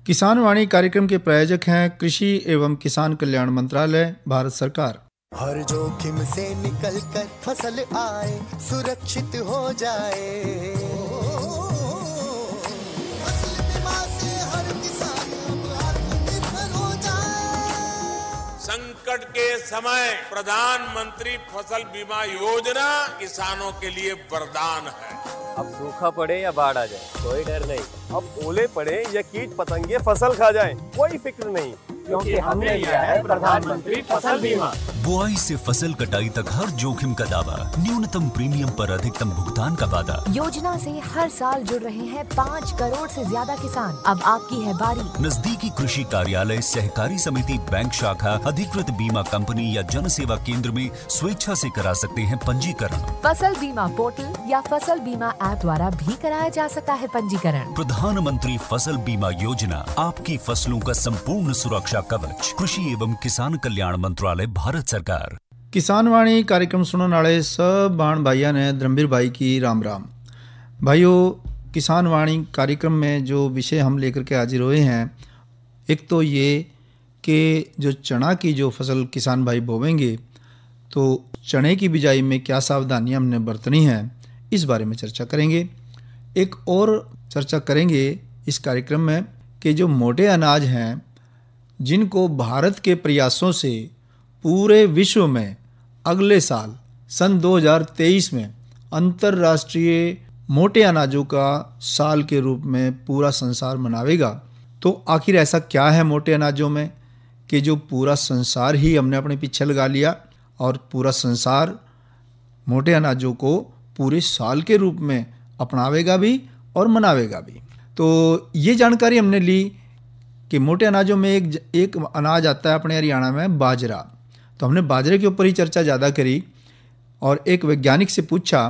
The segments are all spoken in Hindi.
किसान वाणी कार्यक्रम के प्रायोजक हैं कृषि एवं किसान कल्याण मंत्रालय, भारत सरकार। हर जोखिम से निकल कर फसल आए, सुरक्षित हो जाए। फसल बीमा से हर किसान अब आत्मनिर्भर हो जाए। संकट के समय प्रधानमंत्री फसल बीमा योजना किसानों के लिए वरदान है। अब सूखा पड़े या बाढ़ आ जाए कोई डर नहीं, अब ओले पड़े या कीट पतंगे फसल खा जाए कोई फिक्र नहीं, क्योंकि हमने लिया है प्रधानमंत्री फसल बीमा। बुआई से फसल कटाई तक हर जोखिम का दावा, न्यूनतम प्रीमियम पर अधिकतम भुगतान का वादा। योजना से हर साल जुड़ रहे हैं 5 करोड़ से ज्यादा किसान। अब आपकी है बारी। नजदीकी कृषि कार्यालय, सहकारी समिति, बैंक शाखा, अधिकृत बीमा कंपनी या जन सेवा केंद्र में स्वेच्छा से करा सकते हैं पंजीकरण। फसल बीमा पोर्टल या फसल बीमा ऐप द्वारा भी कराया जा सकता है पंजीकरण। प्रधानमंत्री फसल बीमा योजना, आपकी फसलों का संपूर्ण सुरक्षा कवच। कृषि एवं किसान कल्याण मंत्रालय, भारत सरकार। किसान वाणी कार्यक्रम सुनने वाले सब बाण भाइयों ने धर्मवीर भाई की राम राम। भाइयों, किसान वाणी कार्यक्रम में जो विषय हम लेकर के हाजिर हुए हैं, एक तो ये कि जो चना की जो फसल किसान भाई बोवेंगे तो चने की बिजाई में क्या सावधानियां हमने बरतनी हैं, इस बारे में चर्चा करेंगे। एक और चर्चा करेंगे इस कार्यक्रम में कि जो मोटे अनाज हैं जिनको भारत के प्रयासों से पूरे विश्व में अगले साल सन 2023 में अंतर्राष्ट्रीय मोटे अनाजों का साल के रूप में पूरा संसार मनावेगा। तो आखिर ऐसा क्या है मोटे अनाजों में कि जो पूरा संसार ही हमने अपने पीछे लगा लिया और पूरा संसार मोटे अनाजों को पूरे साल के रूप में अपनावेगा भी और मनावेगा भी। तो ये जानकारी हमने ली कि मोटे अनाजों में एक अनाज आता है अपने हरियाणा में, बाजरा। तो हमने बाजरे के ऊपर ही चर्चा ज़्यादा करी और एक वैज्ञानिक से पूछा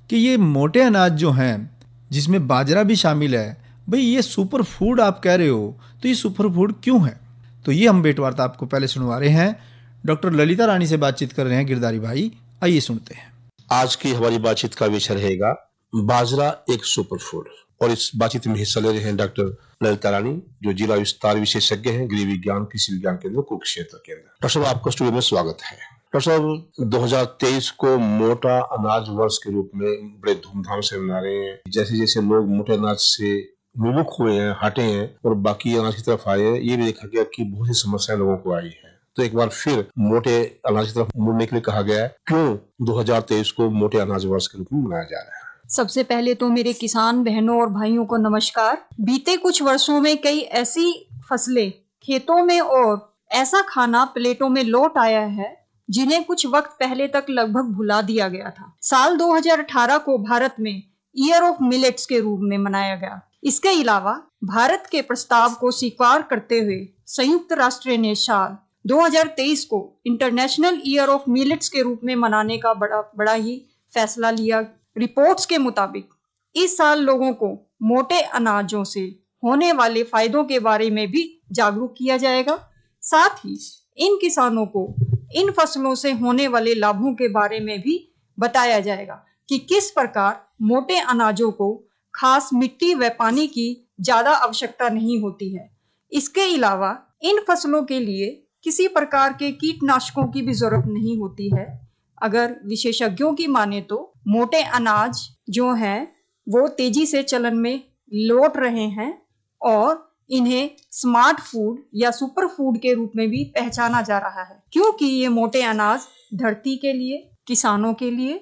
कि ये मोटे अनाज जो हैं जिसमें बाजरा भी शामिल है, भाई ये सुपर फूड आप कह रहे हो, तो ये सुपर फूड क्यों है? तो ये हम भेंटवार्ता आपको पहले सुनवा रहे हैं। डॉक्टर ललिता रानी से बातचीत कर रहे हैं गिरधारी भाई, आइए सुनते हैं। आज की हमारी बातचीत का विषय रहेगा बाजरा एक सुपर फूड, और इस बातचीत में हिस्सा ले रहे हैं डॉक्टर ललिता रानी, जो जिला विस्तार विशेषज्ञ हैं, गृह विज्ञान कृषि विज्ञान केंद्र कुरुक्षेत्र केंद्र। डॉक्टर साहब, आपका स्टूडियो में स्वागत है। डॉक्टर साहब, 2023 को मोटा अनाज वर्ष के रूप में बड़े धूमधाम से मना रहे हैं। जैसे जैसे लोग मोटे अनाज से विमुख हुए हैं, हटे हैं और बाकी अनाज की तरफ आए हैं, ये भी देखा गया कि बहुत सी समस्याएं लोगों को आई है। तो एक बार फिर मोटे अनाज की तरफ मुड़ने के लिए कहा गया है। क्यों 2023 को मोटे अनाज वर्ष के रूप में मनाया जा रहा है? सबसे पहले तो मेरे किसान बहनों और भाइयों को नमस्कार। बीते कुछ वर्षों में कई ऐसी फसलें खेतों में और ऐसा खाना प्लेटों में लौट आया है जिन्हें कुछ वक्त पहले तक लगभग भुला दिया गया था। साल 2018 को भारत में ईयर ऑफ मिलेट्स के रूप में मनाया गया। इसके अलावा भारत के प्रस्ताव को स्वीकार करते हुए संयुक्त राष्ट्र ने साल 2023 को इंटरनेशनल ईयर ऑफ मिलेट्स के रूप में मनाने का बड़ा ही फैसला लिया। रिपोर्ट्स के मुताबिक इस साल लोगों को मोटे अनाजों से होने वाले फायदों के बारे में भी जागरूक किया जाएगा। साथ ही इन किसानों को इन फसलों से होने वाले लाभों के बारे में भी बताया जाएगा कि किस प्रकार मोटे अनाजों को खास मिट्टी व पानी की ज्यादा आवश्यकता नहीं होती है। इसके अलावा इन फसलों के लिए किसी प्रकार के कीटनाशकों की भी जरूरत नहीं होती है। अगर विशेषज्ञों की माने तो मोटे अनाज जो है वो तेजी से चलन में लौट रहे हैं और इन्हें स्मार्ट फूड या सुपर फूड के रूप में भी पहचाना जा रहा है, क्योंकि ये मोटे अनाज धरती के लिए, किसानों के लिए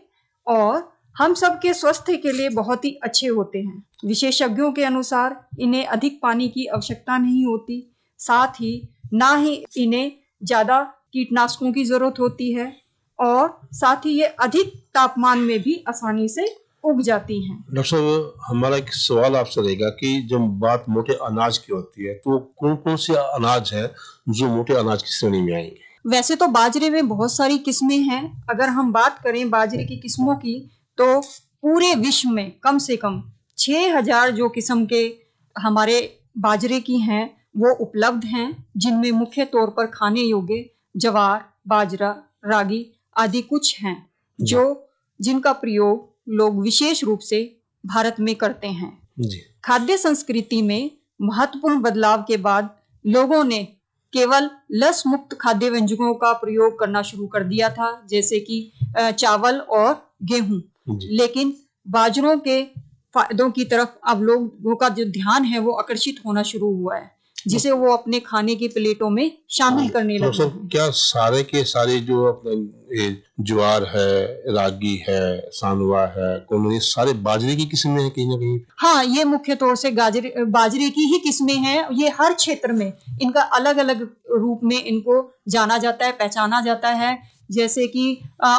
और हम सब के स्वास्थ्य के लिए बहुत ही अच्छे होते हैं। विशेषज्ञों के अनुसार इन्हें अधिक पानी की आवश्यकता नहीं होती, साथ ही ना ही इन्हें ज्यादा कीटनाशकों की जरूरत होती है और साथ ही ये अधिक तापमान में भी आसानी से उग जाती हैं। डॉक्टर साहब, हमारा एक सवाल आपसे रहेगा कि जब बात मोटे अनाज की होती है तो कौन कौन से अनाज है जो मोटे अनाज की श्रेणी में आएंगे? वैसे तो बाजरे में बहुत सारी किस्में हैं। अगर हम बात करें बाजरे की किस्मों की तो पूरे विश्व में कम से कम 6000 जो किस्म के हमारे बाजरे की हैं वो उपलब्ध हैं, जिनमें मुख्य तौर पर खाने योग्य ज्वार, बाजरा, रागी आदि कुछ हैं जो जिनका प्रयोग लोग विशेष रूप से भारत में करते हैं। जी। खाद्य संस्कृति में महत्वपूर्ण बदलाव के बाद लोगों ने केवल लस मुक्त खाद्य व्यंजनों का प्रयोग करना शुरू कर दिया था, जैसे कि चावल और गेहूं। लेकिन बाजरों के फायदों की तरफ अब लोगों का जो ध्यान है वो आकर्षित होना शुरू हुआ है, जिसे वो अपने खाने की प्लेटों में शामिल करने लगे हैं। क्या सारे के सारे जो अपने ज्वार है, रागी है, सानवा है, कोनोनी, सारे बाजरे की किस्में हैं कहीं ना कहीं? हाँ, ये मुख्य तौर से बाजरे की ही किस्में हैं। ये हर क्षेत्र में इनका अलग अलग रूप में इनको जाना जाता है, पहचाना जाता है, जैसे कि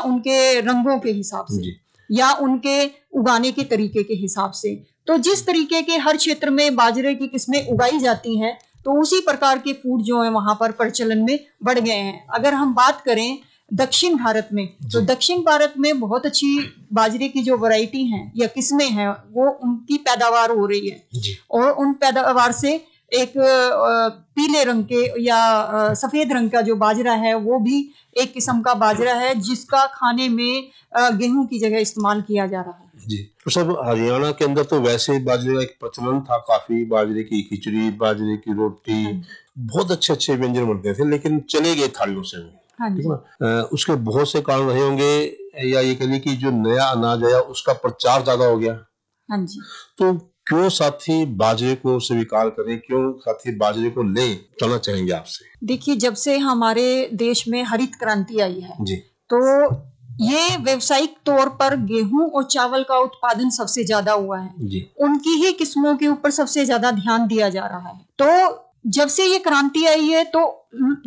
उनके रंगों के हिसाब से या उनके उगाने के तरीके के हिसाब से। तो जिस तरीके के हर क्षेत्र में बाजरे की किस्में उगाई जाती हैं, तो उसी प्रकार के फूड जो है वहां पर प्रचलन में बढ़ गए हैं। अगर हम बात करें दक्षिण भारत में, तो दक्षिण भारत में बहुत अच्छी बाजरे की जो वैरायटी हैं या किस्में हैं, वो उनकी पैदावार हो रही है और उन पैदावार से एक पीले रंग के या सफेद रंग का जो बाजरा है वो भी एक किस्म का बाजरा है, जिसका खाने में गेहूं की जगह इस्तेमाल किया जा रहा है। जी, तो सब हरियाणा के अंदर तो वैसे ही बाजरे का एक प्रचलन था काफी, बाजरे की खिचड़ी, बाजरे की रोटी, बहुत अच्छे अच्छे व्यंजन बनते थे, लेकिन चले गए थालियों से वो। ठीक है ना? उसके बहुत से कारण रहे होंगे, या ये कहिए कि जो नया अनाज आया उसका प्रचार ज्यादा हो गया। हाँ जी। तो क्यों साथी बाजरे को स्वीकार करें, क्यों साथी बाजरे को ले, जानना चाहेंगे आपसे। देखिए, जब से हमारे देश में हरित क्रांति आई है जी, तो ये व्यवसायिक तौर पर गेहूं और चावल का उत्पादन सबसे ज्यादा हुआ है जी। उनकी ही किस्मों के ऊपर सबसे ज्यादा ध्यान दिया जा रहा है। तो जब से ये क्रांति आई है तो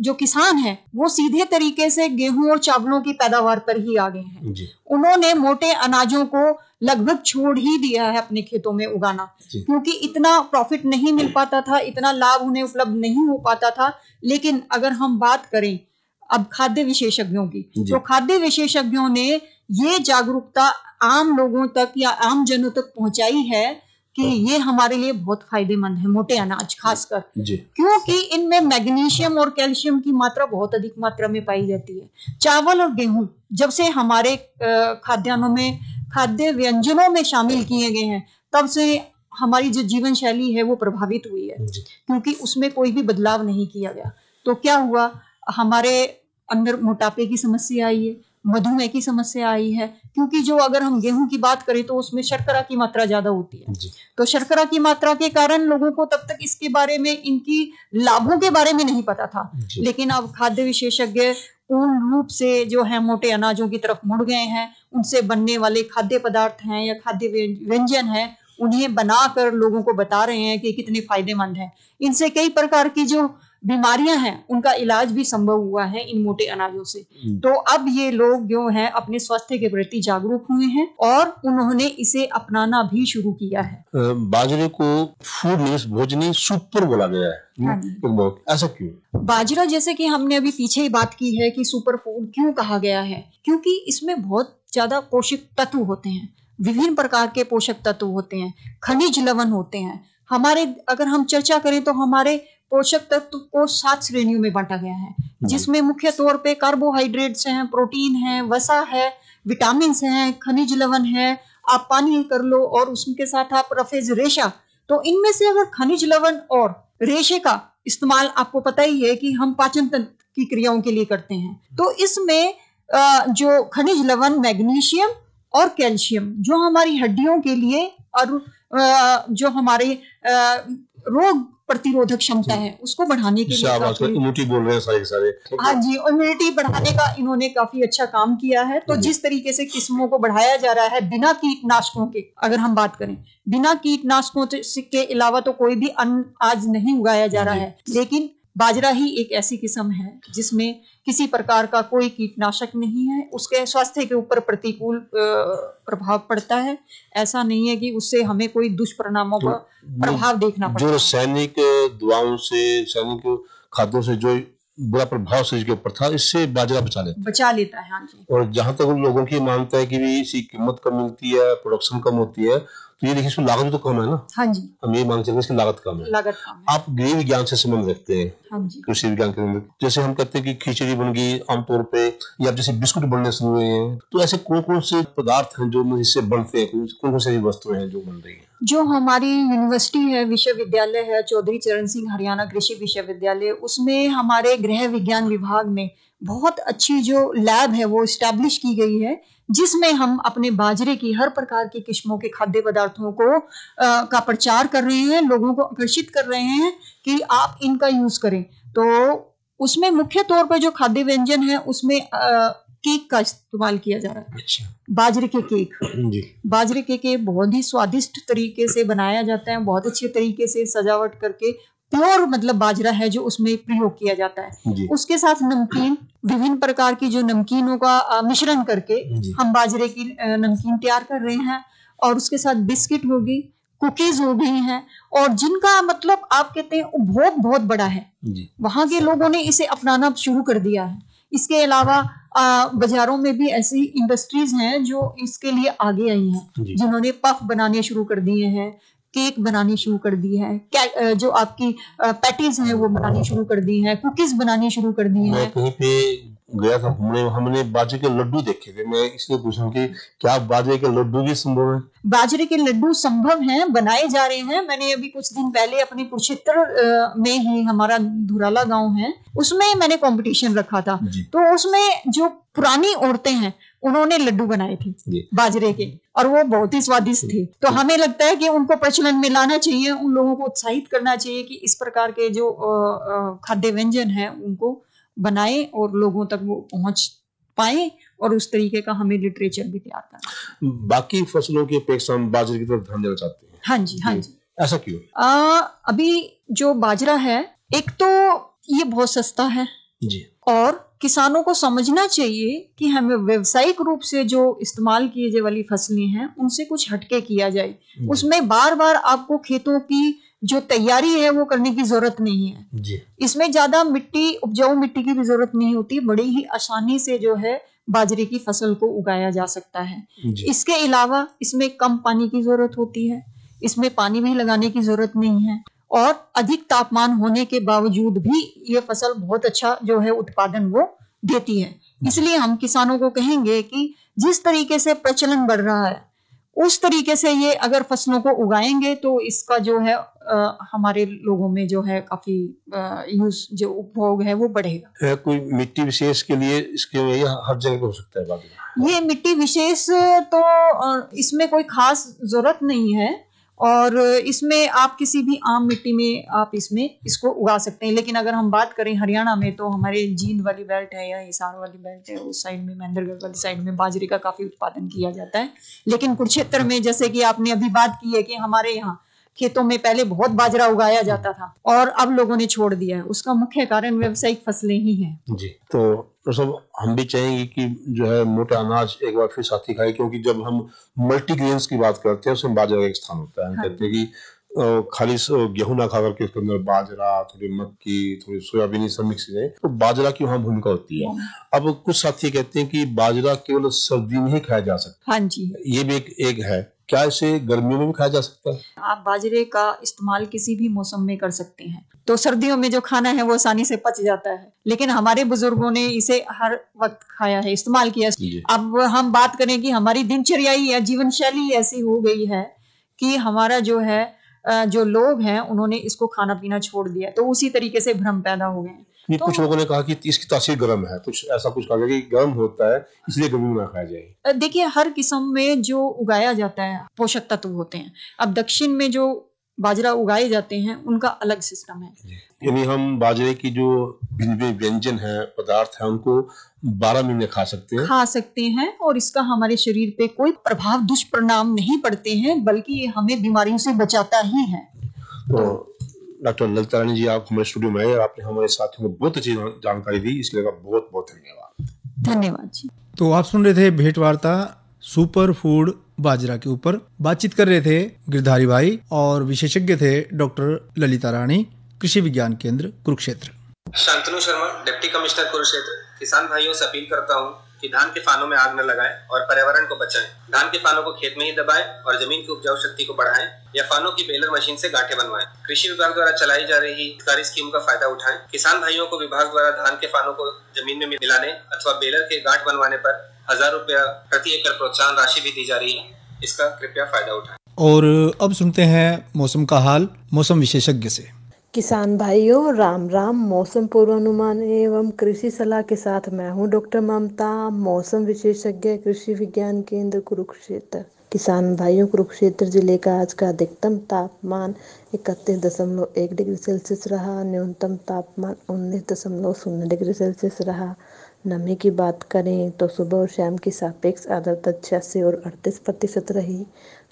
जो किसान है वो सीधे तरीके से गेहूं और चावलों की पैदावार पर ही आ गए हैं जी। उन्होंने मोटे अनाजों को लगभग छोड़ ही दिया है अपने खेतों में उगाना, क्योंकि इतना प्रॉफिट नहीं मिल पाता था, इतना लाभ उन्हें उपलब्ध नहीं हो पाता था। लेकिन अगर हम बात करें अब खाद्य विशेषज्ञों की, तो खाद्य विशेषज्ञों ने ये जागरूकता आम लोगों तक या आम जनों तक पहुंचाई है कि ये हमारे लिए बहुत फायदेमंद है, मोटे अनाज खासकर, क्योंकि इनमें मैग्नीशियम और कैल्शियम की मात्रा बहुत अधिक मात्रा में पाई जाती है। चावल और गेहूं जब से हमारे खाद्यान्नों में, खाद्य व्यंजनों में शामिल किए गए हैं, तब से हमारी जो जीवन शैली है वो प्रभावित हुई है, क्योंकि उसमें कोई भी बदलाव नहीं किया गया। तो क्या हुआ, हमारे अंदर मोटापे की समस्या आई है, मधुमेह की समस्या आई है, क्योंकि जो अगर हम गेहूं की बात करें तो उसमें शर्करा की मात्रा ज्यादा होती है। तो शर्करा की मात्रा के कारण लोगों को तब तक इसके बारे में, इनकी लाभों के बारे में नहीं पता था। लेकिन अब खाद्य विशेषज्ञ पूर्ण रूप से जो है मोटे अनाजों की तरफ मुड़ गए हैं। उनसे बनने वाले खाद्य पदार्थ हैं या खाद्य व्यंजन हैं, उन्हें बनाकर लोगों को बता रहे हैं कि कितने फायदेमंद हैं। इनसे कई प्रकार की जो बीमारियां हैं उनका इलाज भी संभव हुआ है इन मोटे अनाजों से। तो अब ये लोग जो हैं अपने स्वास्थ्य के प्रति जागरूक हुए हैं और उन्होंने इसे अपनाना भी शुरू किया है। बाजरे को फूड मीन्स भोजनी सुपर बोला गया है, ऐसा क्यों? बाजरा, जैसे कि हमने अभी पीछे ही बात की है कि सुपर फूड क्यों कहा गया है, क्योंकि इसमें बहुत ज्यादा पोषक तत्व होते हैं, विभिन्न प्रकार के पोषक तत्व होते हैं, खनिज लवण होते हैं। हमारे अगर हम चर्चा करें तो हमारे पोषक तत्व को 7 श्रेणियों में बांटा गया है, जिसमें मुख्य तौर पे कार्बोहाइड्रेट्स हैं, प्रोटीन है, वसा है, विटामिन हैं, खनिज लवण है, आप पानी कर लो और उसके साथ आप रफेज रेशा। तो इनमें से अगर खनिज लवण और रेशे का इस्तेमाल आपको पता ही है कि हम पाचन तंत्र की क्रियाओं के लिए करते हैं, तो इसमें जो खनिज लवण, मैग्नीशियम और कैल्शियम जो हमारी हड्डियों के लिए और जो हमारे रोग प्रतिरोधक क्षमता है उसको बढ़ाने के लिए, इम्यूनिटी बोल रहे हैं सारे। हाँ जी, इम्यूनिटी बढ़ाने का इन्होंने काफी अच्छा काम किया है। तो जिस तरीके से किस्मों को बढ़ाया जा रहा है बिना कीटनाशकों के, अगर हम बात करें बिना कीटनाशकों के अलावा तो कोई भी अन्न आज नहीं उगाया जा रहा है, लेकिन बाजरा ही एक ऐसी किस्म है जिसमें किसी प्रकार का कोई कीटनाशक नहीं है, उसके स्वास्थ्य के ऊपर प्रतिकूल प्रभाव पड़ता है। ऐसा नहीं है कि उससे हमें कोई दुष्परिणामों का प्रभाव देखना पड़ता है। जो रासायनिक दवाओं से, रासायनिक खाद्यों से जो बुरा प्रभाव शरीर के ऊपर था, इससे बाजरा बचा लेता है। हाँ जी। और जहां तक लोगों की मानता है कि भी इसकी कीमत कम मिलती है, प्रोडक्शन कम होती है, तो ये देखिए इसमें लागत भी तो कम है ना। हाँ जी। हम ये मान सकते हैं इसकी लागत कम है। आप गृह विज्ञान से संबंध रखते हैं। हाँ जी। कृषि विज्ञान के अंदर जैसे हम कहते हैं कि खिचड़ी बन गई आमतौर पे, या जैसे बिस्कुट बनने शुरू हुए हैं, तो ऐसे कौन कौन से पदार्थ हैं जो इससे बनते हैं, कौन कौन सी वस्तुएं हैं जो बन रही है? जो हमारी यूनिवर्सिटी है, विश्वविद्यालय है, चौधरी चरण सिंह हरियाणा कृषि विश्वविद्यालय, उसमें हमारे गृह विज्ञान विभाग में बहुत अच्छी जो लैब है वो इस्टेब्लिश की गई है, जिसमें हम अपने बाजरे की हर प्रकार की किस्मों के खाद्य पदार्थों को का प्रचार कर रहे हैं, लोगों को आकर्षित कर रहे हैं कि आप इनका यूज करें। तो उसमें मुख्य तौर पर जो खाद्य व्यंजन है उसमें केक का इस्तेमाल किया जा रहा है। अच्छा। बाजरे के केक, जी। बाजरे के केक बहुत ही स्वादिष्ट तरीके से बनाया जाता है, बहुत अच्छे तरीके से सजावट करके, प्योर मतलब बाजरा है जो उसमें प्रयोग किया जाता है। जी। उसके साथ नमकीन, विभिन्न प्रकार की जो नमकीनों का मिश्रण करके हम बाजरे की नमकीन तैयार कर रहे हैं। और उसके साथ बिस्किट होगी, कुकीज हो गई हैं, और जिनका मतलब आप कहते हैं उपभोग बहुत बड़ा है, वहां के लोगों ने इसे अपनाना शुरू कर दिया है। इसके अलावा बाजारों में भी ऐसी इंडस्ट्रीज हैं जो इसके लिए आगे आई हैं, जिन्होंने पफ बनाने शुरू कर दिए हैं, केक बनानी शुरू कर दी है, जो आपकी पैटीज हैं वो बनानी शुरू कर दी हैं, कुकीज बनानी शुरू कर दी हैं। कहीं पे गया था घूमने, हमने बाजरे के लड्डू देखे थे। मैं इसलिए पूछूं कि क्या बाजरे के लड्डू भी संभव है? बाजरे के लड्डू संभव हैं, बनाए जा रहे हैं। मैंने अभी कुछ दिन पहले अपने कुरुक्षेत्र में ही, हमारा धुराला गांव है, उसमें मैंने कंपटीशन रखा था। तो उसमें जो पुरानी औरतें हैं उन्होंने लड्डू बनाए थे बाजरे के, और वो बहुत ही स्वादिष्ट थे। तो हमें लगता है कि उनको प्रचलन में लाना चाहिए, उन लोगों को उत्साहित करना चाहिए कि इस प्रकार के जो खाद्य व्यंजन है उनको बनाए और लोगों तक वो पहुंच पाए, और उस तरीके का हमें लिटरेचर भी तैयार करना। बाकी फसलों की अपेक्षा हम बाजरे की तरफ ध्यान देना चाहते हैं। हाँ जी, हाँ जी। ऐसा क्यों? अभी जो बाजरा है, एक तो ये बहुत सस्ता है जी, और किसानों को समझना चाहिए कि हमें व्यावसायिक रूप से जो इस्तेमाल किए जाने वाली फसलें हैं उनसे कुछ हटके किया जाए। उसमें बार बार आपको खेतों की जो तैयारी है वो करने की जरूरत नहीं है जी। इसमें ज्यादा मिट्टी, उपजाऊ मिट्टी की भी जरूरत नहीं होती, बड़ी ही आसानी से जो है बाजरे की फसल को उगाया जा सकता है। इसके अलावा इसमें कम पानी की जरूरत होती है, इसमें पानी भी लगाने की जरूरत नहीं है, और अधिक तापमान होने के बावजूद भी ये फसल बहुत अच्छा जो है उत्पादन वो देती है। इसलिए हम किसानों को कहेंगे कि जिस तरीके से प्रचलन बढ़ रहा है उस तरीके से ये अगर फसलों को उगाएंगे तो इसका जो है हमारे लोगों में जो है काफी यूज, जो उपभोग है वो बढ़ेगा। है कोई मिट्टी विशेष के लिए इसके लिए हर जगह हो सकता है बाजरा? ये मिट्टी विशेष तो इसमें कोई खास जरूरत नहीं है, और इसमें आप किसी भी आम मिट्टी में आप इसको उगा सकते हैं। लेकिन अगर हम बात करें हरियाणा में, तो हमारे जींद वाली बेल्ट है या हिसार वाली बेल्ट है, उस साइड में, महेंद्रगढ़ वाली साइड में बाजरे का काफी उत्पादन किया जाता है। लेकिन कुरुक्षेत्र में, जैसे कि आपने अभी बात की है कि हमारे यहाँ खेतों में पहले बहुत बाजरा उगाया जाता था और अब लोगों ने छोड़ दिया है, उसका मुख्य कारण व्यावसायिक फसलें ही हैं। जी, तो सब हम भी चाहेंगे कि जो है मोटा अनाज एक बार फिर साथी खाए, क्योंकि जब हम मल्टीग्रेन्स की बात करते हैं उसमें बाजरा का एक स्थान होता है। हम कहते हैं कि खाली गेहूं ना खाकर के उसके अंदर बाजरा, थोड़ी मक्की, थोड़ी सोयाबीन सब मिक्स है, तो बाजरा की वहाँ भूमिका होती है। अब कुछ साथी कहते हैं कि बाजरा केवल सर्दी में ही खाया जा सकता है। हाँ जी, ये भी एक है। क्या इसे गर्मियों में भी खाया जा सकता है? आप बाजरे का इस्तेमाल किसी भी मौसम में कर सकते हैं। तो सर्दियों में जो खाना है वो आसानी से पच जाता है, लेकिन हमारे बुजुर्गों ने इसे हर वक्त खाया है, इस्तेमाल किया है। अब हम बात करें कि हमारी दिनचर्या या जीवन शैली ऐसी हो गई है कि हमारा जो है जो लोग हैं उन्होंने इसको खाना पीना छोड़ दिया, तो उसी तरीके से भ्रम पैदा हो गए। तो कुछ लोगों ने कहा कि इसकी तासीर गर्म है, कुछ ऐसा कुछ कहा कि गर्म होता है इसलिए गर्मी में खाया जाए। देखिए, हर किस्म में जो उगाया जाता है पोषक तत्व होते हैं। अब दक्षिण में जो बाजरा उगाए जाते हैं उनका अलग सिस्टम है, यानी हम बाजरे की जो भिन्न व्यंजन है, पदार्थ है, उनको 12 महीने खा सकते हैं और इसका हमारे शरीर पे कोई प्रभाव, दुष्परिणाम नहीं पड़ते हैं, बल्कि ये हमें बीमारियों से बचाता ही है। तो डॉक्टर ललिता रानी जी, आप हमारे स्टूडियो में आए, आपने हमारे साथियों को बहुत अच्छी जानकारी दी, इसके लिए बहुत बहुत धन्यवाद। धन्यवाद जी। तो आप सुन रहे थे भेंट वार्ता सुपर फूड बाजरा के ऊपर। बातचीत कर रहे थे गिरधारी भाई और विशेषज्ञ थे डॉक्टर ललिता रानी, कृषि विज्ञान केंद्र कुरुक्षेत्र। Shantanu Sharma, deputy commissioner Kurukshetra. किसान भाइयों से अपील करता हूँ कि धान के फानों में आग न लगाएं और पर्यावरण को बचाएं। धान के फानों को खेत में ही दबाएं और जमीन की उपजाऊ शक्ति को बढ़ाएं या फानों की बेलर मशीन से गांठें बनवाएं। कृषि विभाग द्वारा चलाई जा रही सरकारी स्कीम का फायदा उठाएं। किसान भाइयों को विभाग द्वारा धान के फानों को जमीन में मिलाने अथवा बेलर के गांठ बनवाने पर 1000 रुपया प्रति एकड़ प्रोत्साहन राशि भी दी जा रही है, इसका कृपया फायदा उठाएं। और अब सुनते हैं मौसम का हाल मौसम विशेषज्ञ से। किसान भाइयों राम राम। मौसम पूर्वानुमान एवं कृषि सलाह के साथ मैं हूं डॉक्टर ममता, मौसम विशेषज्ञ, कृषि विज्ञान केंद्र कुरुक्षेत्र। किसान भाइयों, कुरुक्षेत्र जिले का आज का अधिकतम तापमान 31.1 डिग्री सेल्सियस रहा, न्यूनतम तापमान 19.0 डिग्री सेल्सियस रहा। नमी की बात करें तो सुबह और शाम की सापेक्ष आर्द्रता 86 और 38% रही।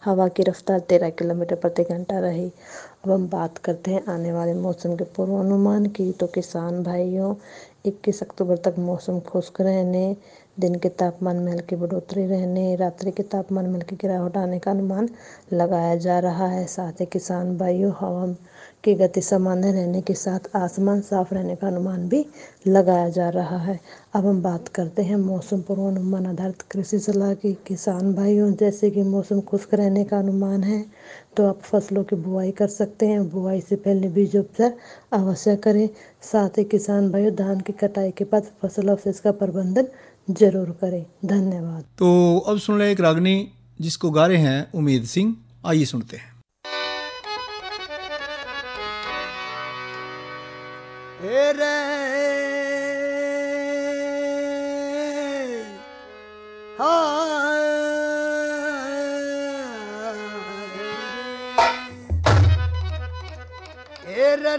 हवा की रफ्तार 13 किलोमीटर प्रति घंटा रही। अब हम बात करते हैं आने वाले मौसम के पूर्वानुमान की। तो किसान भाइयों 21 अक्टूबर तक मौसम खुश्क रहने, दिन के तापमान में हल्की बढ़ोतरी रहने, रात्रि के तापमान में हल्की गिरावट आने का अनुमान लगाया जा रहा है। साथ ही किसान भाइयों हवा की गति सामान्य रहने के साथ आसमान साफ रहने का अनुमान भी लगाया जा रहा है। अब हम बात करते हैं मौसम पूर्वानुमान आधारित कृषि सलाह की। किसान भाइयों जैसे कि मौसम खुश्क रहने का अनुमान है तो आप फसलों की बुआई कर सकते हैं। बुआई से पहले बीजोपचार अवश्य करें। साथ ही किसान भाइयों धान की कटाई के बाद फसल अवशेष का प्रबंधन जरूर करें। धन्यवाद। तो अब सुन रहे एक रागनी जिसको गा रहे हैं उम्मीद सिंह। आइए सुनते हैं।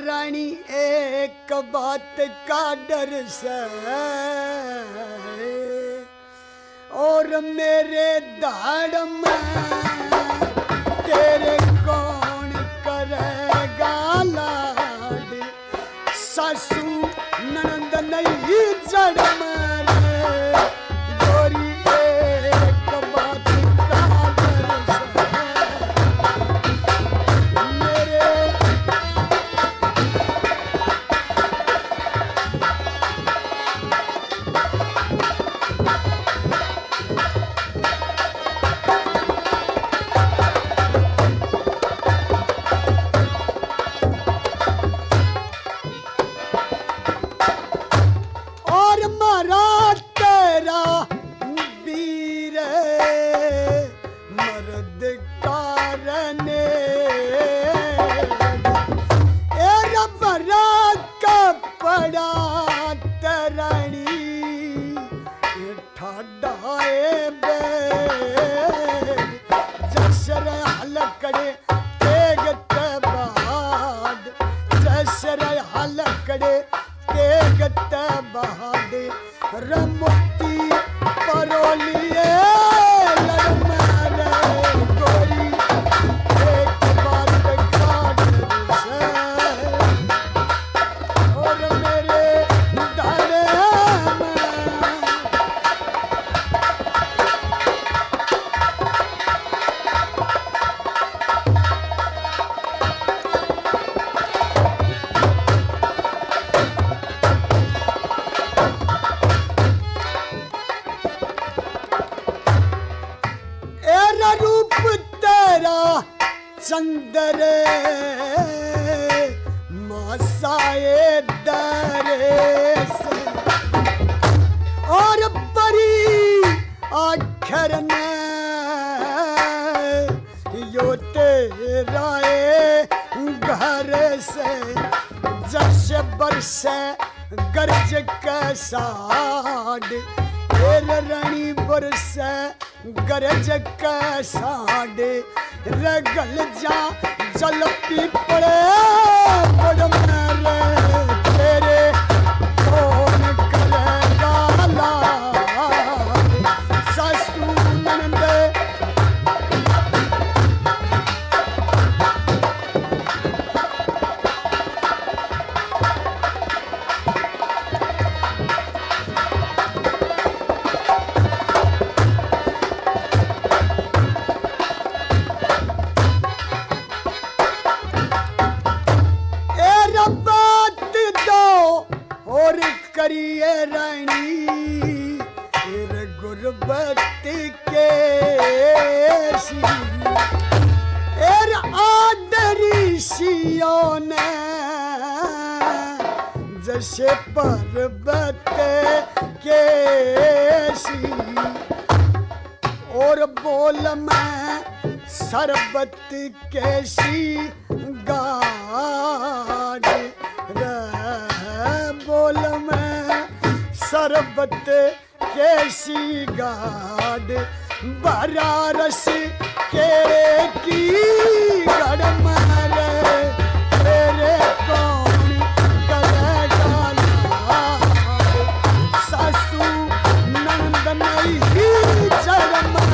रानी एक बात का डर से और मेरे दाड़ में तेरे कौन करेगा लाड। सासू ननंद नहीं जड़ मेरे गोरी एक बात का डर से मेरे जैसे पर्वत केसी और बोल में शरबत कैसी गाड़ रे बोल में शरबत कैसी गाड़ बरा रस केरे की गड़ मारे तेरे कौन करेगा लाड सासू नंद नहीं जरमा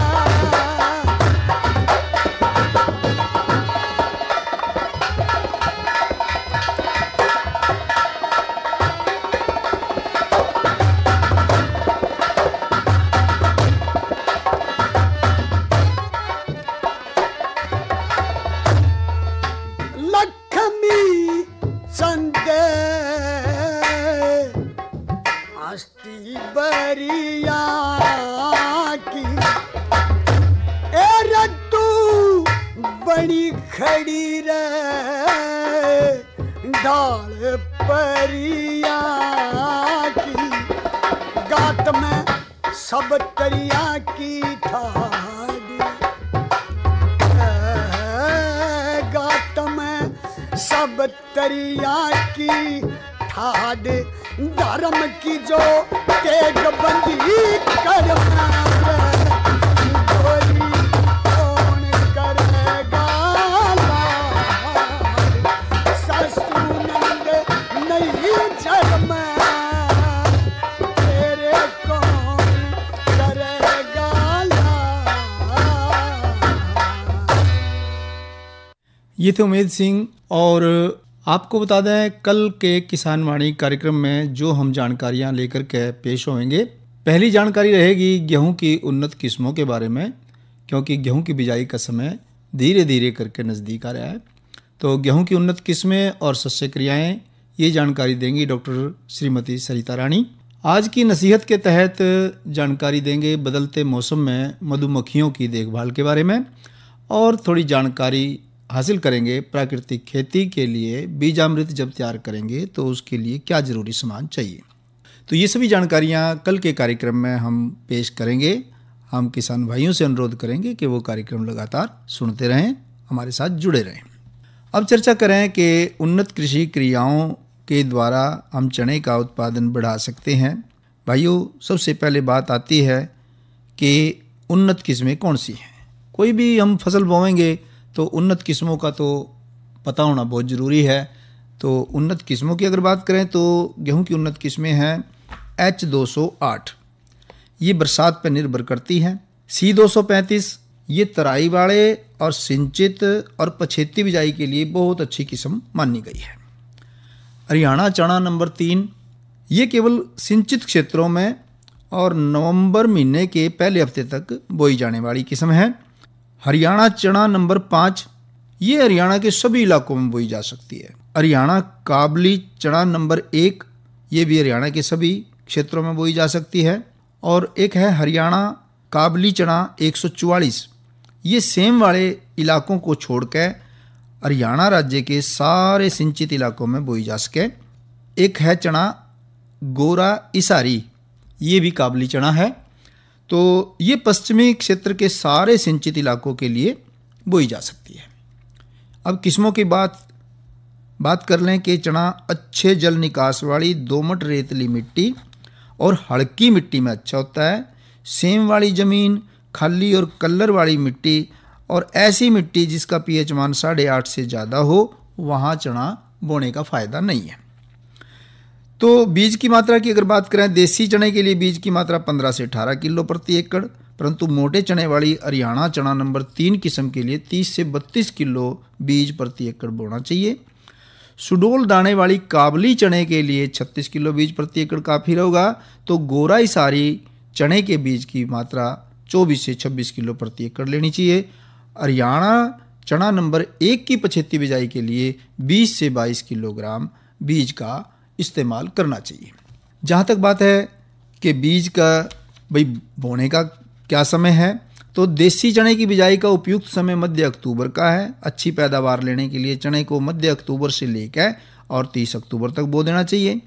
खड़ी रे ढाल परिया की गात में सब तरिया की ठाड़ गात में सब तरिया की ठाड़ धर्म की जो तेग बंदी कर ये थे उमेद सिंह। और आपको बता दें कल के किसान वाणी कार्यक्रम में जो हम जानकारियां लेकर के पेश होंगे, पहली जानकारी रहेगी गेहूं की उन्नत किस्मों के बारे में, क्योंकि गेहूं की बिजाई का समय धीरे धीरे करके नज़दीक आ रहा है। तो गेहूं की उन्नत किस्में और शस्य क्रियाएँ ये जानकारी देंगी डॉक्टर श्रीमती सरिता रानी। आज की नसीहत के तहत जानकारी देंगे बदलते मौसम में मधुमक्खियों की देखभाल के बारे में, और थोड़ी जानकारी हासिल करेंगे प्राकृतिक खेती के लिए बीजामृत जब तैयार करेंगे तो उसके लिए क्या ज़रूरी सामान चाहिए। तो ये सभी जानकारियाँ कल के कार्यक्रम में हम पेश करेंगे। हम किसान भाइयों से अनुरोध करेंगे कि वो कार्यक्रम लगातार सुनते रहें, हमारे साथ जुड़े रहें। अब चर्चा करें कि उन्नत कृषि क्रियाओं के द्वारा हम चने का उत्पादन बढ़ा सकते हैं। भाइयों, सबसे पहले बात आती है कि उन्नत किस्में कौन सी हैं। कोई भी हम फसल बोएंगे तो उन्नत किस्मों का तो पता होना बहुत ज़रूरी है। तो उन्नत किस्मों की अगर बात करें तो गेहूं की उन्नत किस्में हैं H208, ये बरसात पर निर्भर करती हैं। C235 ये तराई वाले और सिंचित और पछेती बिजाई के लिए बहुत अच्छी किस्म मानी गई है। हरियाणा चना नंबर 3 ये केवल सिंचित क्षेत्रों में और नवंबर महीने के पहले हफ्ते तक बोई जाने वाली किस्म है। हरियाणा चना नंबर 5 ये हरियाणा के सभी इलाकों में बोई जा सकती है। हरियाणा काबली चना नंबर 1 ये भी हरियाणा के सभी क्षेत्रों में बोई जा सकती है। और एक है हरियाणा काबली चना 144, ये सेम वाले इलाकों को छोड़कर हरियाणा राज्य के सारे सिंचित इलाकों में बोई जा सके। एक है चना गोरा इसारी, ये भी काबली चना है। तो ये पश्चिमी क्षेत्र के सारे सिंचित इलाकों के लिए बोई जा सकती है। अब किस्मों की बात कर लें कि चना अच्छे जल निकास वाली दोमट रेतली मिट्टी और हल्की मिट्टी में अच्छा होता है। सेम वाली ज़मीन, खाली और कल्लर वाली मिट्टी और ऐसी मिट्टी जिसका pH मान 8.5 से ज़्यादा हो, वहाँ चना बोने का फ़ायदा नहीं है। तो बीज की मात्रा की अगर बात करें, देसी चने के लिए बीज की मात्रा 15 से 18 किलो प्रति एकड़, परंतु मोटे चने वाली हरियाणा चना नंबर 3 किस्म के लिए 30 से 32 किलो बीज प्रति एकड़ बोना चाहिए। सुडोल दाने वाली काबली चने के लिए 36 किलो बीज प्रति एकड़ काफ़ी रहेगा। तो गोरा इसारी चने के बीज की मात्रा 24 से 26 किलो प्रति एकड़ लेनी चाहिए। हरियाणा चना नंबर 1 की पछेती बिजाई के लिए 20 से 22 किलोग्राम बीज का इस्तेमाल करना चाहिए। जहाँ तक बात है कि बीज का भाई बोने का क्या समय है, तो देसी चने की बिजाई का उपयुक्त समय मध्य अक्टूबर का है। अच्छी पैदावार लेने के लिए चने को मध्य अक्टूबर से लेकर और 30 अक्टूबर तक बो देना चाहिए।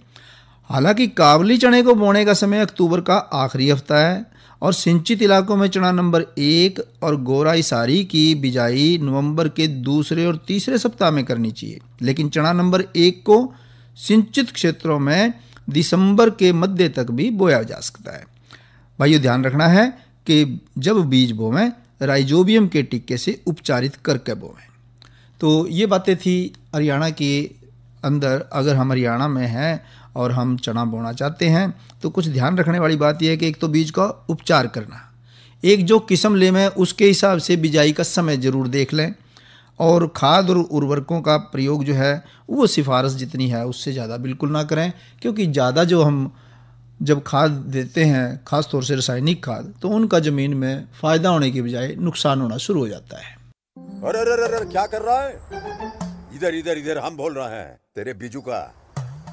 हालांकि काबुली चने को बोने का समय अक्टूबर का आखिरी हफ्ता है और सिंचित इलाकों में चना नंबर 1 और गोरा इसारी की बिजाई नवंबर के दूसरे और तीसरे सप्ताह में करनी चाहिए, लेकिन चना नंबर 1 को सिंचित क्षेत्रों में दिसंबर के मध्य तक भी बोया जा सकता है। भाइयों, ध्यान रखना है कि जब बीज बोवें राइजोबियम के टिक्के से उपचारित करके बोवें। तो ये बातें थी हरियाणा के अंदर। अगर हम हरियाणा में हैं और हम चना बोना चाहते हैं तो कुछ ध्यान रखने वाली बात यह है कि एक तो बीज का उपचार करना, एक जो किस्म ले में उसके हिसाब से बिजाई का समय ज़रूर देख लें, और खाद और उर्वरकों का प्रयोग जो है वो सिफारिश जितनी है उससे ज़्यादा बिल्कुल ना करें, क्योंकि ज़्यादा जो हम जब खाद देते हैं, ख़ास तौर से रासायनिक खाद, तो उनका ज़मीन में फ़ायदा होने के बजाय नुकसान होना शुरू हो जाता है। अरे अरे अरे क्या कर रहा है? इधर इधर इधर हम बोल रहे हैं तेरे बीजू का।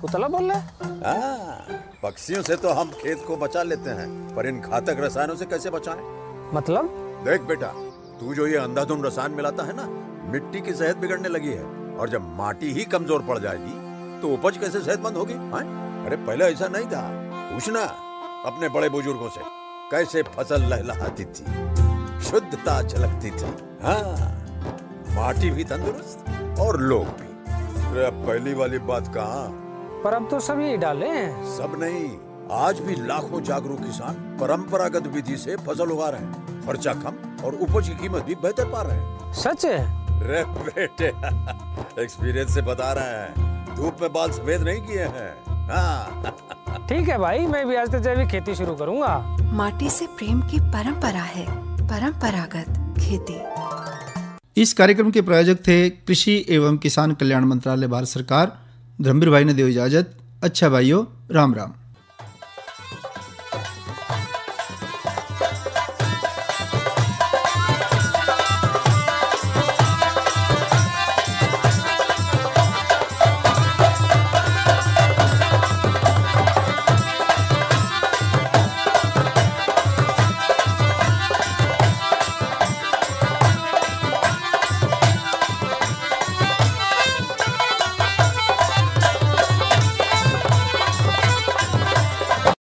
पुतला बोल रहा है? पक्षियों से तो हम खेत को बचा लेते हैं, पर इन घातक रसायनों से कैसे बचाएं? मतलब? देख बेटा, तू जो ये अंधाधुंध रसायन मिलाता है ना, मिट्टी की सेहत बिगड़ने लगी है, और जब माटी ही कमजोर पड़ जाएगी तो उपज कैसे सेहतमंद होगी? अरे पहले ऐसा नहीं था, पूछना अपने बड़े बुजुर्गों से, कैसे फसल लहलहाती थी, शुद्धता झलकती थी। हाँ, माटी भी तंदुरुस्त और लोग भी। अरे पहली वाली बात कहाँ? पर अब तो सब यही डाले हैं। सब नहीं, आज भी लाखों जागरूक किसान परंपरागत विधि से फसल उगा रहे हैं, खर्चा कम और उपज की कीमत भी बेहतर पा रहे हैं। सच है? रे बेटे एक्सपीरियंस से बता रहे हैं, धूप में बाल सफेद नहीं किए हैं। हाँ। ठीक है भाई, मैं भी आज से जैविक खेती शुरू करूंगा। माटी से प्रेम की परंपरा है, परंपरागत खेती। इस कार्यक्रम के प्रायोजक थे कृषि एवं किसान कल्याण मंत्रालय, भारत सरकार। धर्मवीर भाई ने दो इजाजत। अच्छा भाइयों, राम राम।